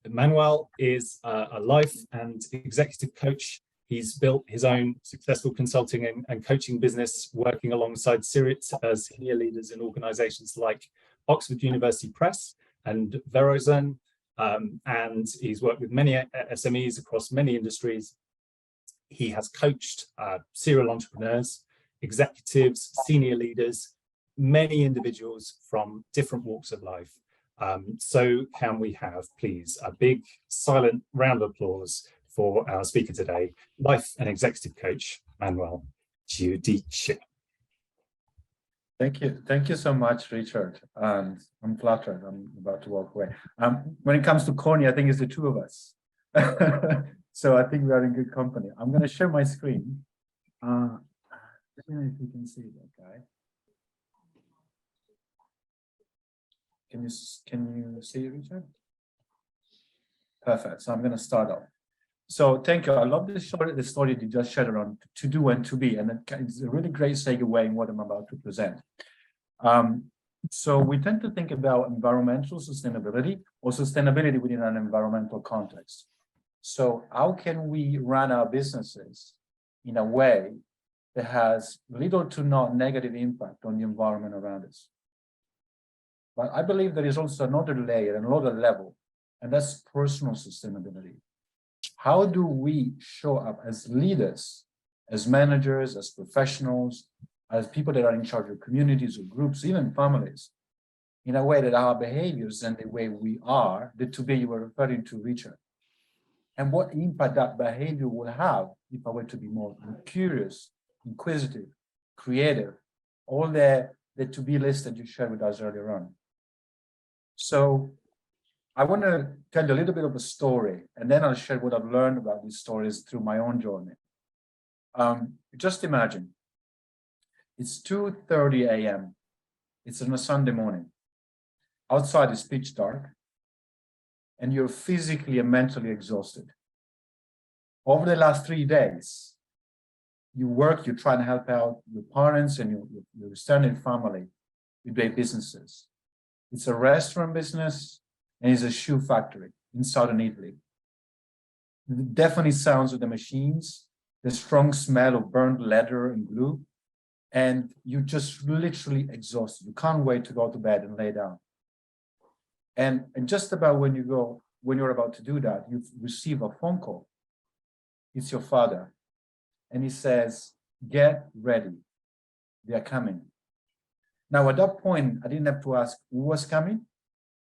Manuel is a life and executive coach. He's built his own successful consulting and coaching business, working alongside senior leaders in organizations like Oxford University Press and Verizon. And he's worked with many SMEs across many industries. He has coached serial entrepreneurs, executives, senior leaders, many individuals from different walks of life. So can we have, please, a big silent round of applause for our speaker today, life and executive coach, Manuel Giudice. Thank you. Thank you so much, Richard. I'm flattered. I'm about to walk away. When it comes to corny, I think it's the two of us. So I think we are in good company. I'm going to share my screen. I don't know if you can see that guy. Can you see it, Richard? Perfect. So I'm going to start off. So thank you. I love the story you just shared around to do and to be, and it's a really great segue in what I'm about to present. So we tend to think about environmental sustainability or sustainability within an environmental context. So how can we run our businesses in a way that has little to no negative impact on the environment around us? But I believe there is also another layer, another level, and that's personal sustainability. How do we show up as leaders, as managers, as professionals, as people that are in charge of communities or groups, even families, in a way that our behaviors and the way we are, the to be you were referring to, Richard, and what impact that behavior will have if I were to be more curious, inquisitive, creative, all the to be list that you shared with us earlier on. So I want to tell you a little bit of a story, and then I'll share what I've learned about these stories through my own journey. Just imagine, it's 2:30 a.m. It's on a Sunday morning. Outside is pitch dark, and you're physically and mentally exhausted. Over the last 3 days, you work, you try and help out your parents and your extended family with their businesses. It's a restaurant business, and it's a shoe factory in southern Italy. Definitely sounds of the machines, the strong smell of burnt leather and glue, and you're just literally exhausted. You can't wait to go to bed and lay down. And just about when you're about to do that, you receive a phone call. It's your father, and he says, "Get ready, they are coming." Now, at that point, I didn't have to ask who was coming,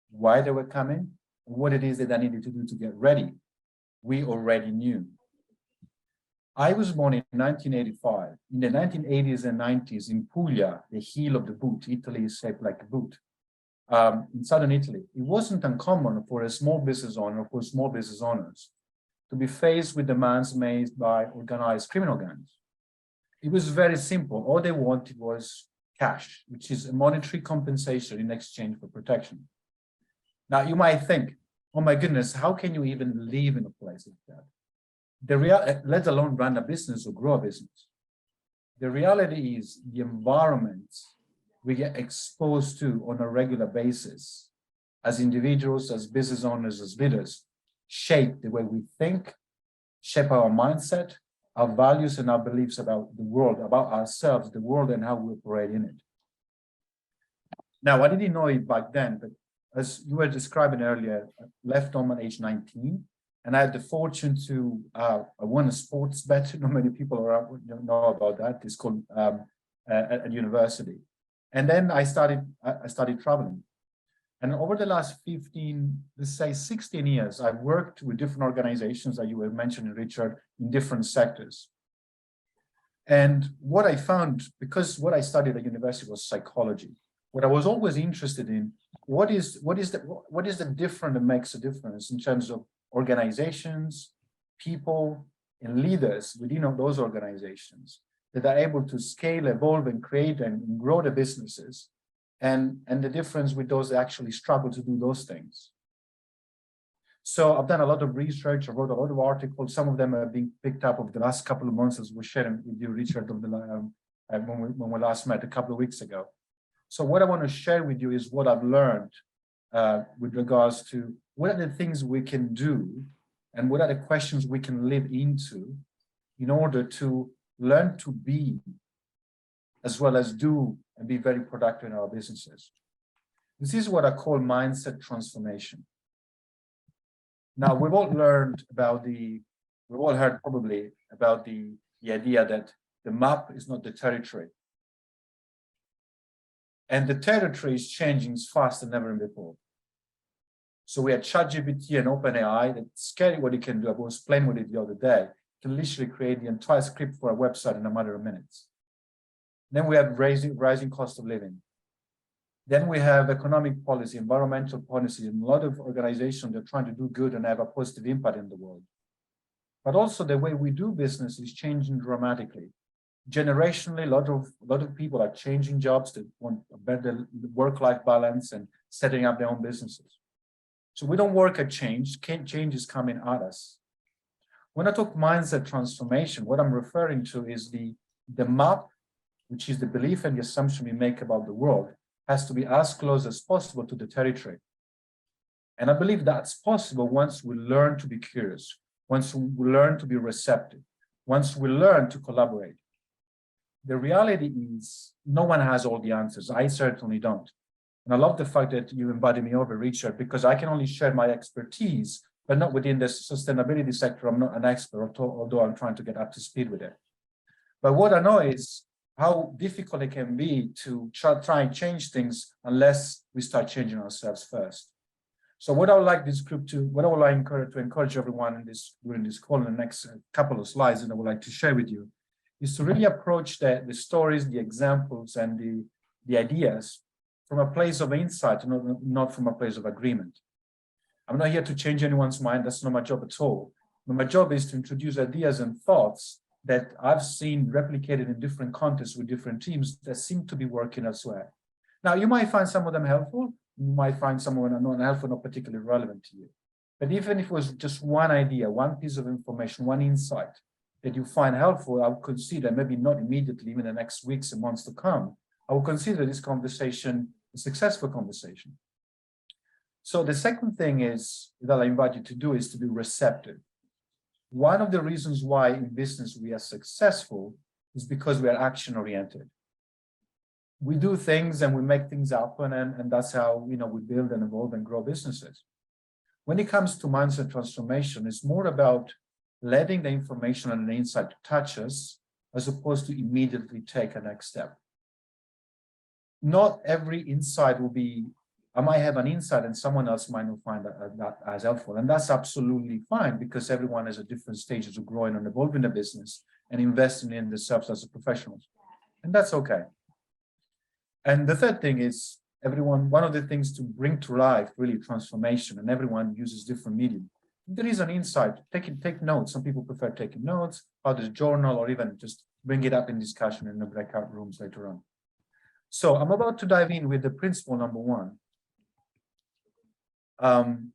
why they were coming, what it is that I needed to do to get ready. We already knew. I was born in 1985. In the 1980s and 90s in Puglia, the heel of the boot, Italy is shaped like a boot. In southern Italy, it wasn't uncommon for a small business owner, for small business owners, to be faced with demands made by organized criminal gangs. It was very simple. All they wanted was cash, which is a monetary compensation in exchange for protection. Now, you might think, oh my goodness, how can you even live in a place like that? Let alone run a business or grow a business. The reality is the environment we get exposed to on a regular basis as individuals, as business owners, as leaders, shape the way we think, shape our mindset, our values and our beliefs about the world, about ourselves, the world, and how we operate in it. Now, I didn't know it back then, but as you were describing earlier, I left home at age 19, and I had the fortune to I won a sports bet. Not many people don't know about that. It's called at university, and then I started traveling. And over the last 15, let's say 16 years, I've worked with different organizations that you were mentioning, Richard, in different sectors. And what I found, because what I studied at university was psychology, what I was always interested in, what is the difference that makes a difference in terms of organizations, people, and leaders within those organizations that are able to scale, evolve, and create and grow the businesses. And the difference with those that actually struggle to do those things. So I've done a lot of research, I wrote a lot of articles, some of them have been picked up over the last couple of months as we're sharing with you, Richard, when we last met a couple of weeks ago. So what I want to share with you is what I've learned with regards to what are the things we can do and what are the questions we can live into in order to learn to be as well as do and be very productive in our businesses. This is what I call mindset transformation. Now, we've all heard probably about the idea that the map is not the territory. And the territory is changing faster than ever before. So we had ChatGPT and OpenAI. That's scary what it can do. I was playing with it the other day. It can literally create the entire script for a website in a matter of minutes. Then we have rising cost of living. Then we have economic policy, environmental policy, and a lot of organizations that are trying to do good and have a positive impact in the world. But also the way we do business is changing dramatically. Generationally, a lot of people are changing jobs that want a better work-life balance and setting up their own businesses. So we don't work at change. Change is coming at us. When I talk mindset transformation, what I'm referring to is the map, which is the belief and the assumption we make about the world, has to be as close as possible to the territory. And I believe that's possible once we learn to be curious, once we learn to be receptive, once we learn to collaborate. The reality is no one has all the answers. I certainly don't. And I love the fact that you invited me over, Richard, because I can only share my expertise, but not within the sustainability sector. I'm not an expert, although I'm trying to get up to speed with it. But what I know is how difficult it can be to try and change things unless we start changing ourselves first. So what I would like this group to, what I would like to encourage everyone during this call in the next couple of slides that I would like to share with you is to really approach the stories, the examples, and the ideas from a place of insight, not from a place of agreement. I'm not here to change anyone's mind. That's not my job at all. But my job is to introduce ideas and thoughts that I've seen replicated in different contexts with different teams that seem to be working elsewhere. Now, you might find some of them helpful. You might find some of them not helpful, not particularly relevant to you. But even if it was just one idea, one piece of information, one insight that you find helpful, I would consider, maybe not immediately, even the next weeks and months to come, I would consider this conversation a successful conversation. So the second thing is that I invite you to do is to be receptive. One of the reasons why in business we are successful is because we are action-oriented. We do things and we make things happen, and that's how we build and evolve and grow businesses. When it comes to mindset transformation, it's more about letting the information and the insight touch us as opposed to immediately take a next step. Not every insight will be, I might have an insight and someone else might not find that as helpful. And that's absolutely fine because everyone is at different stages of growing and evolving the business and investing in themselves as a professionals. And that's okay. And the third thing is one of the things to bring to life really transformation, and everyone uses different medium. There is an insight, take notes. Some people prefer taking notes, others journal, or even just bring it up in discussion in the breakout rooms later on. So I'm about to dive in with the principle number one. I'm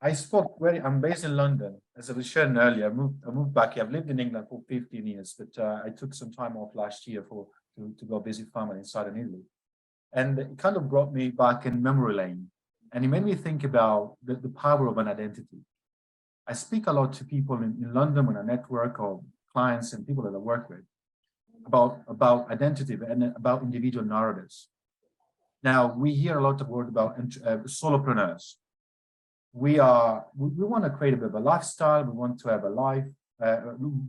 based in London. As I was sharing earlier, I moved back here. I've lived in England for 15 years, but I took some time off last year to go visit family in southern Italy. And it kind of brought me back in memory lane. And it made me think about the power of an identity. I speak a lot to people in London when I network, or clients and people that I work with, about identity and about individual narratives. Now, we hear a lot of word about solopreneurs. We want to create a bit of a lifestyle. We want to have a life,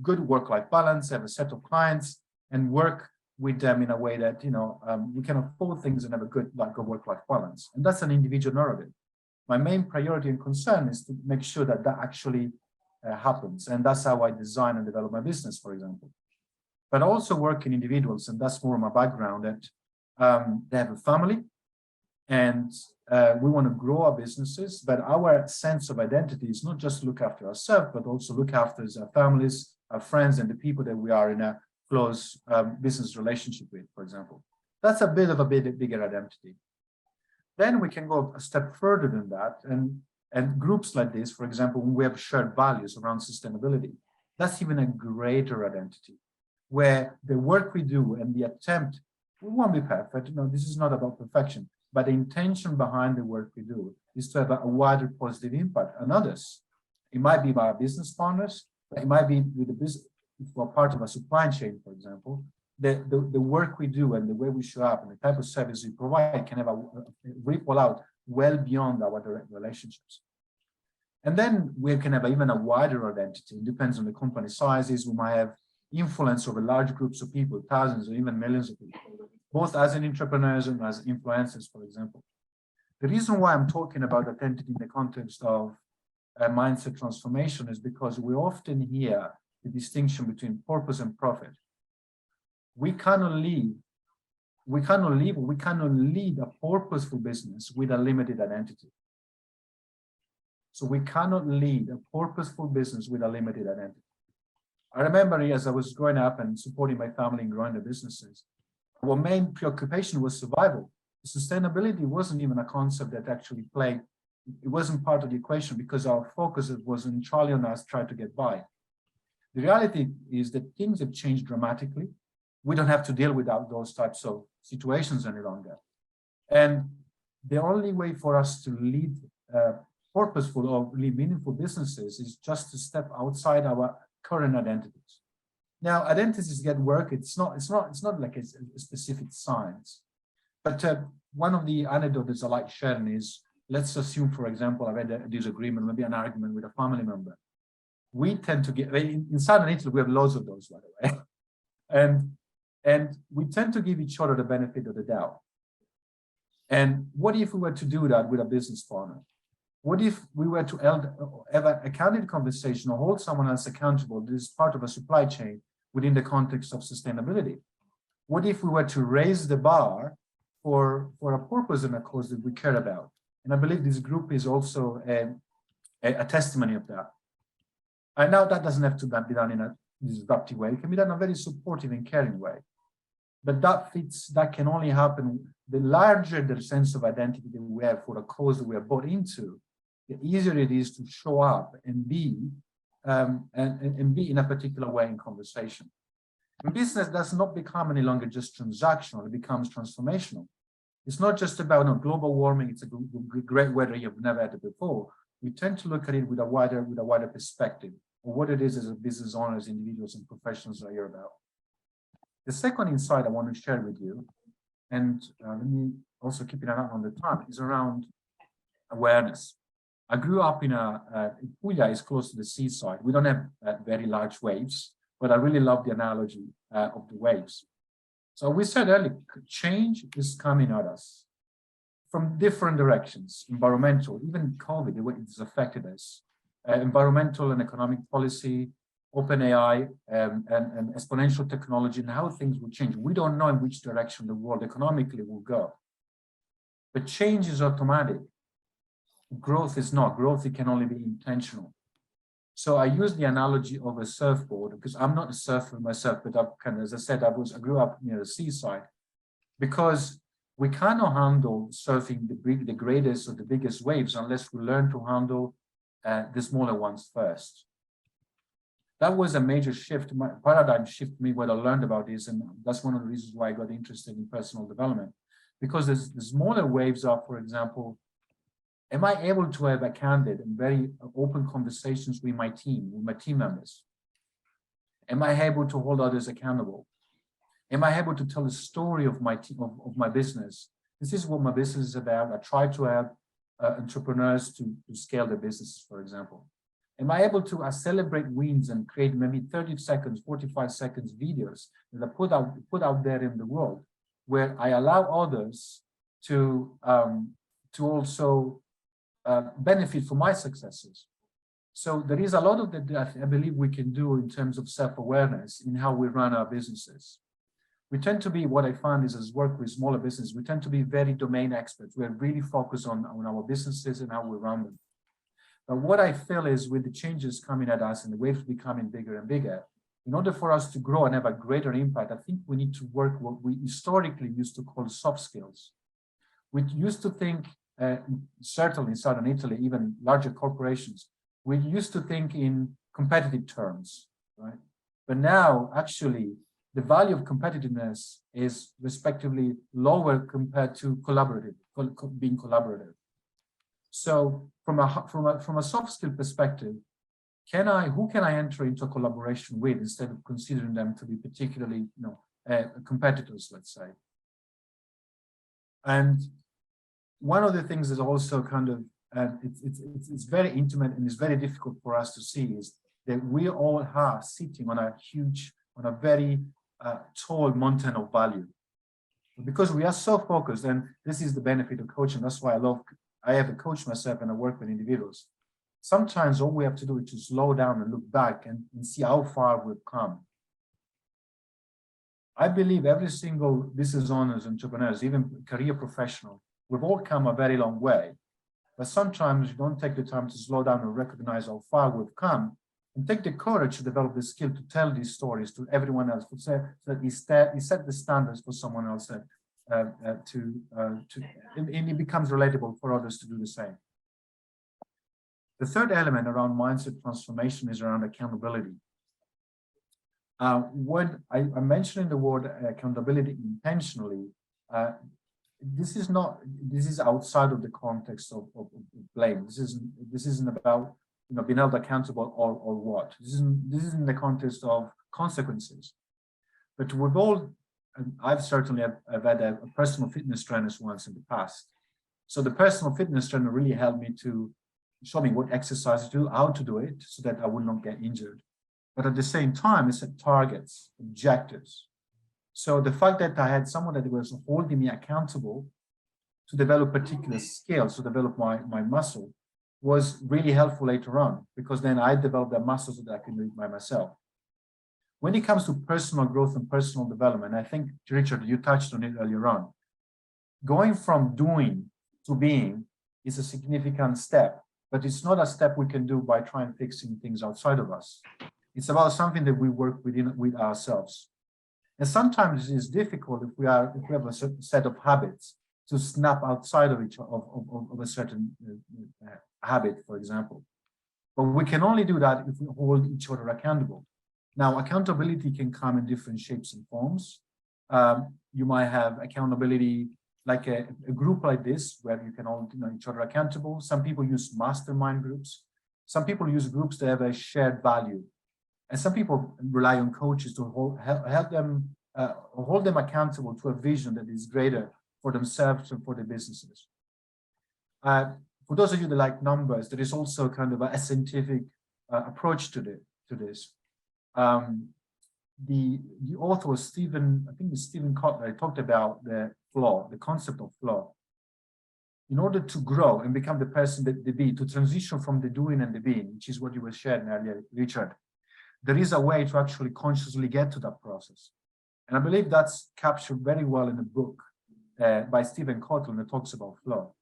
good work-life balance, have a set of clients, and work with them in a way that we can afford things and have a good work-life balance. And that's an individual narrative. My main priority and concern is to make sure that actually happens. And that's how I design and develop my business, for example. But I also work in individuals, and that's more my background, that they have a family, and we want to grow our businesses, but our sense of identity is not just look after ourselves, but also look after our families, our friends, and the people that we are in a close business relationship with, for example. That's a bit of a bigger identity. Then we can go a step further than that, and groups like this, for example, when we have shared values around sustainability, that's even a greater identity, where the work we do and the attempt, we won't be perfect. This is not about perfection, but the intention behind the work we do is to have a wider positive impact on others. It might be by our business partners, but it might be with the business, if we're part of a supply chain, for example. The work we do and the way we show up and the type of service we provide can have a ripple out well beyond our direct relationships. And then we can have even a wider identity. It depends on the company sizes. We might have influence over large groups of people, thousands or even millions of people, both as an entrepreneurs and as influencers, for example. The reason why I'm talking about identity in the context of mindset transformation is because we often hear the distinction between purpose and profit. We cannot lead a purposeful business with a limited identity. So we cannot lead a purposeful business with a limited identity. I remember as I was growing up and supporting my family and growing the businesses, our main preoccupation was survival. Sustainability wasn't even a concept that actually played. It wasn't part of the equation because our focus was entirely on us trying to get by. The reality is that things have changed dramatically. We don't have to deal with those types of situations any longer. And the only way for us to lead purposeful or lead meaningful businesses is just to step outside our current identities. Now, identities get work. It's not like a specific science. But one of the anecdotes I like sharing is, let's assume, for example, I've had a disagreement, maybe an argument with a family member. We tend to get, in Southern Italy, we have loads of those, by the way. And we tend to give each other the benefit of the doubt. And what if we were to do that with a business partner? What if we were to have a candid conversation or hold someone else accountable? This is part of a supply chain within the context of sustainability. What if we were to raise the bar for a purpose and a cause that we care about? And I believe this group is also a testimony of that. And now that doesn't have to be done in a disruptive way. It can be done in a very supportive and caring way. But that can only happen, the larger the sense of identity that we have for a cause that we are bought into, the easier it is to show up and be in a particular way in conversation. And business does not become any longer just transactional, it becomes transformational. It's not just about global warming, it's a great weather you've never had it before. We tend to look at it with a wider perspective of what it is as a business owners, individuals, and professionals are here about. The second insight I want to share with you, and let me also keep an eye on the time, is around awareness. I grew up in Puglia is close to the seaside. We don't have very large waves, but I really love the analogy of the waves. So we said earlier, change is coming at us from different directions, environmental, even COVID, the way it's affected us, environmental and economic policy, open AI, and exponential technology, and how things will change. We don't know in which direction the world economically will go. But change is automatic. Growth is not. Growth, it can only be intentional. So I use the analogy of a surfboard because I'm not a surfer myself, but as I said, I grew up near the seaside, because we cannot handle surfing the greatest or the biggest waves unless we learn to handle the smaller ones first. That was a major shift, paradigm shift for me, what I learned about this, and that's one of the reasons why I got interested in personal development, because the smaller waves are, for example, am I able to have a candid and very open conversations with my team members? Am I able to hold others accountable? Am I able to tell a story of my team, of my business? This is what my business is about. I try to have entrepreneurs to scale their businesses, for example. Am I able to celebrate wins and create maybe 30 seconds, 45 seconds videos that I put out there in the world, where I allow others to also benefit from my successes? So there is a lot of that I believe we can do in terms of self-awareness in how we run our businesses. We tend to be, what I find is, as work with smaller businesses, we tend to be very domain experts. We're really focused on our businesses and how we run them. But what I feel is, with the changes coming at us and the waves becoming bigger and bigger, in order for us to grow and have a greater impact, I think we need to work what we historically used to call soft skills. We used to think, certainly in Southern Italy, even larger corporations, we used to think in competitive terms, right? But now, actually, the value of competitiveness is respectively lower compared to collaborative. being collaborative. So from a soft skill perspective, who can I enter into a collaboration with instead of considering them to be particularly, competitors, let's say. And one of the things is also kind of, it's very intimate and it's very difficult for us to see is that we all are sitting on a very tall mountain of value. Because we are so focused, and this is the benefit of coaching. That's why I have a coach myself and I work with individuals. Sometimes all we have to do is to slow down and look back and see how far we've come. I believe every single business owners, entrepreneurs, even career professional, we've all come a very long way. But sometimes you don't take the time to slow down and recognize how far we've come and take the courage to develop the skill to tell these stories to everyone else, so that he set the standards for someone else and it becomes relatable for others to do the same. The third element around mindset transformation is around accountability. When I'm mentioning the word accountability intentionally, this is outside of the context of blame. This isn't about being held accountable or what. This is in the context of consequences. But we've all, and I've certainly I've had a personal fitness trainer once in the past. So the personal fitness trainer really helped me to show me what exercise to do, how to do it, so that I would not get injured. But at the same time, it set targets, objectives. So the fact that I had someone that was holding me accountable to develop particular skills, to develop my muscle, was really helpful later on, because then I developed that muscle so that I can do it by myself. When it comes to personal growth and personal development, I think, Richard, you touched on it earlier on. Going from doing to being is a significant step, but it's not a step we can do by trying fixing things outside of us. It's about something that we work with ourselves. And sometimes it's difficult if we have a certain set of habits to snap outside of a certain habit, for example. But we can only do that if we hold each other accountable. Now, accountability can come in different shapes and forms. You might have accountability like a group like this, where you can hold each other accountable. Some people use mastermind groups. Some people use groups that have a shared value. And some people rely on coaches to help them hold them accountable to a vision that is greater for themselves and for their businesses. For those of you that like numbers, there is also kind of a scientific approach to this. The author was Stephen Kotler, talked about the concept of flow. In order to grow and become the person that they be, to transition from the doing and the being, which is what you were sharing earlier, Richard, there is a way to actually consciously get to that process. And I believe that's captured very well in the book by Stephen Kotler that talks about flow.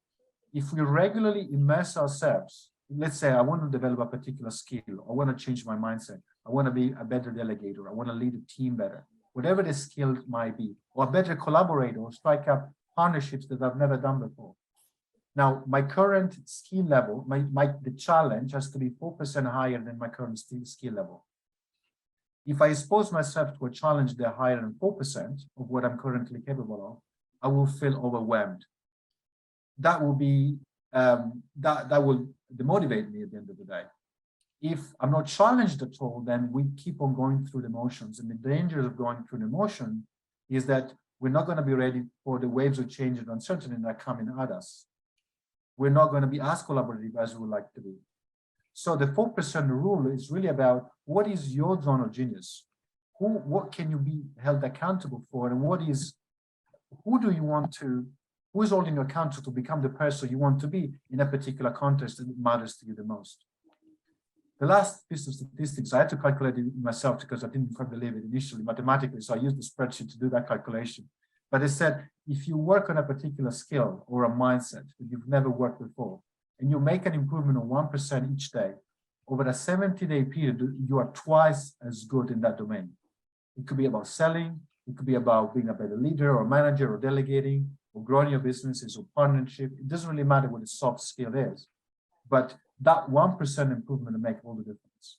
If we regularly immerse ourselves, let's say I want to develop a particular skill, I want to change my mindset, I want to be a better delegator, I want to lead a team better, whatever the skill might be, or a better collaborator, or strike up partnerships that I've never done before. Now, my current skill level, the challenge has to be 4% higher than my current skill level. If I expose myself to a challenge that higher than 4% of what I'm currently capable of, I will feel overwhelmed. That will be that will demotivate me at the end of the day. If I'm not challenged at all, then we keep on going through the motions. And the danger of going through the motion is that we're not going to be ready for the waves of change and uncertainty that are coming at us. We're not going to be as collaborative as we would like to be. So the 4% rule is really about what is your zone of genius? What can you be held accountable for? And who is holding you accountable to become the person you want to be in a particular context that matters to you the most? The last piece of statistics, I had to calculate it myself because I didn't quite believe it initially mathematically. So I used the spreadsheet to do that calculation. But it said, if you work on a particular skill or a mindset that you've never worked before, and you make an improvement of 1% each day, over a 70-day period, you are twice as good in that domain. It could be about selling, it could be about being a better leader or manager or delegating or growing your businesses or partnership. It doesn't really matter what the soft skill is, but that 1% improvement will make all the difference.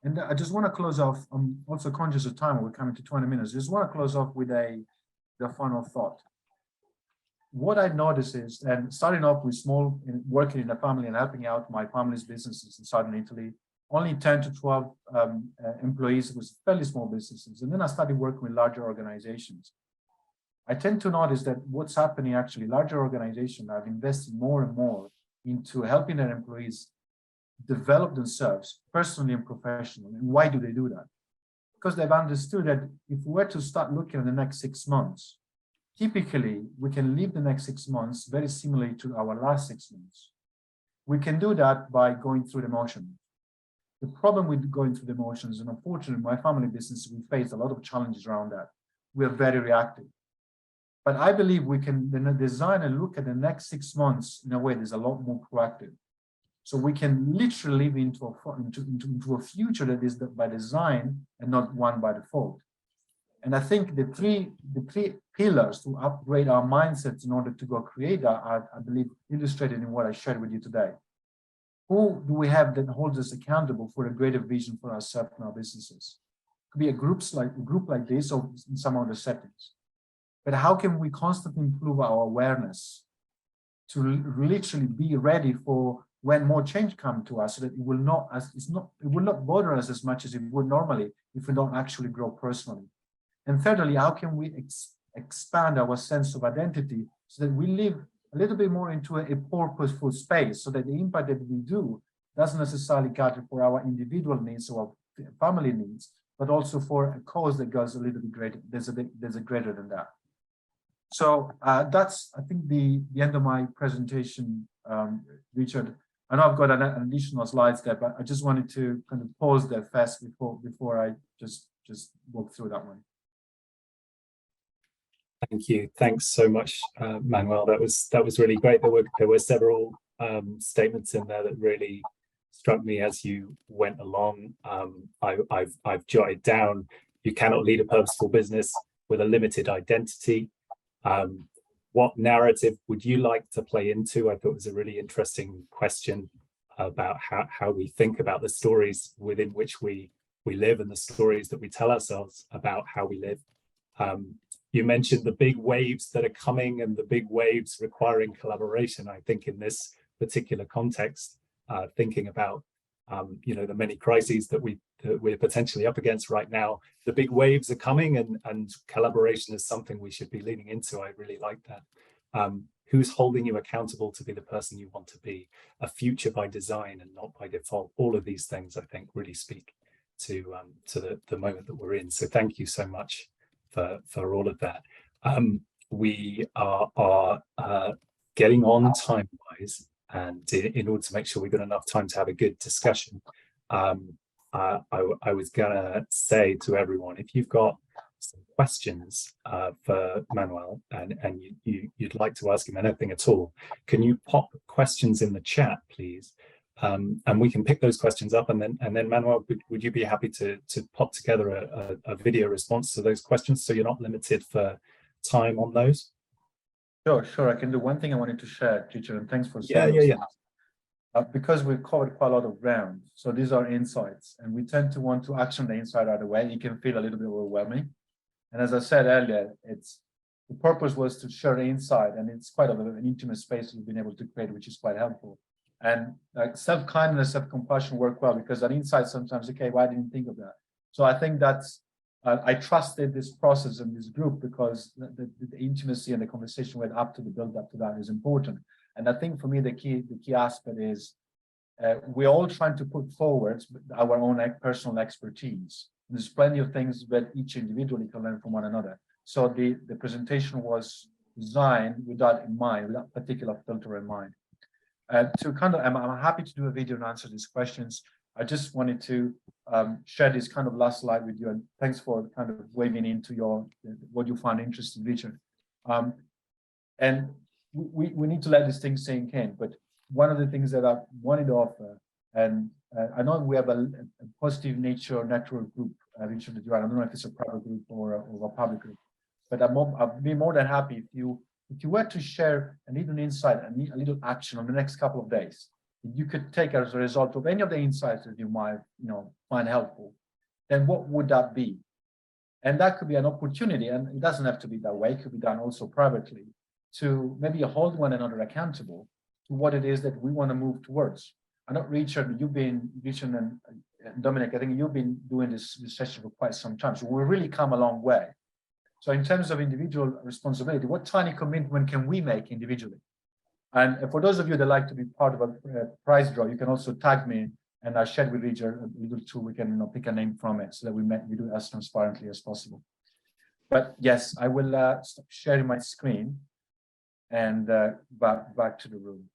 And I just want to close off. I'm also conscious of time. We're coming to 20 minutes. I just want to close off with the final thought. what I noticed is, and starting off with small, working in a family and helping out my family's businesses in southern Italy, only 10 to 12 employees. It was fairly small businesses. And then I started working with larger organizations. I tend to notice that what's happening actually, larger organizations have invested more and more into helping their employees develop themselves personally and professionally. And why do they do that? Because they've understood that if we were to start looking at the next 6 months, typically we can live the next 6 months very similarly to our last 6 months. We can do that by going through the motions. The problem with going through the motions, and unfortunately in my family business, we face a lot of challenges around that. We are very reactive. But I believe we can then design and look at the next 6 months in a way that's a lot more proactive. So we can literally live into a future that is by design and not one by default. And I think the three pillars to upgrade our mindsets in order to go create that are, I believe, illustrated in what I shared with you today. Who do we have that holds us accountable for a greater vision for ourselves and our businesses? It could be a group like this or in some other settings. But how can we constantly improve our awareness to literally be ready for when more change comes to us, so that it will not bother us as much as it would normally if we don't actually grow personally. And thirdly, how can we expand our sense of identity so that we live a little bit more into a purposeful space, so that the impact that we do doesn't necessarily cater for our individual needs or family needs, but also for a cause that goes a little bit greater. There's a greater than that. So that's, I think, the end of my presentation, Richard. I know I've got an additional slides there, but I just wanted to kind of pause there fast before I just walk through that one. Thank you. Thanks so much, Manuel. That was really great. There were several statements in there that really struck me as you went along. I've jotted down: you cannot lead a purposeful business with a limited identity. What narrative would you like to play into? I thought it was a really interesting question about how we think about the stories within which we live and the stories that we tell ourselves about how we live. You mentioned the big waves that are coming and the big waves requiring collaboration. I think in this particular context, thinking about the many crises that we're potentially up against right now, the big waves are coming, and collaboration is something we should be leaning into. I really like that. Who's holding you accountable to be the person you want to be? A future by design and not by default. All of these things, I think, really speak to the moment that we're in. So thank you so much for all of that. We are getting on time-wise, and in order to make sure we've got enough time to have a good discussion, I was gonna say to everyone, if you've got some questions for Manuel and you'd like to ask him anything at all, can you pop questions in the chat, please? And we can pick those questions up, and then Manuel, would you be happy to pop together a video response to those questions so you're not limited for time on those? Sure. I can do one thing I wanted to share, teacher, and thanks for yeah. Because we've covered quite a lot of ground, so these are insights, and we tend to want to action the insight right away. It can feel a little bit overwhelming, and as I said earlier, the purpose was to share the insight, and it's quite an intimate space we've been able to create, which is quite helpful. And like self-kindness, self-compassion work well, because that insight sometimes, okay, why didn't I think of that? So I think that's I trusted this process and this group because the intimacy and the conversation went up to the build up to that is important. And I think for me, the key aspect is we're all trying to put forward our own personal expertise. There's plenty of things that each individually can learn from one another. So the presentation was designed with that in mind, with that particular filter in mind. I'm happy to do a video and answer these questions. I just wanted to share this kind of last slide with you, and thanks for kind of wading into what you find interesting, Richard. And we need to let this thing sink in. But one of the things that I wanted to offer, and I know we have a positive nature network group, Richard, I don't know if it's a private group or a public group, but I'd be more than happy if you were to share a little insight, a little action on the next couple of days, you could take as a result of any of the insights that you might find helpful, then what would that be? And that could be an opportunity, and it doesn't have to be that way, it could be done also privately, to maybe hold one another accountable to what it is that we want to move towards. I know, Richard, Richard and Dominic, I think you've been doing this session for quite some time. So we've really come a long way. So in terms of individual responsibility, what tiny commitment can we make individually? And for those of you that like to be part of a prize draw, you can also tag me, and I'll share with Richard a little tool. We can pick a name from it so that we do it as transparently as possible. But yes, I will stop sharing my screen and back to the room.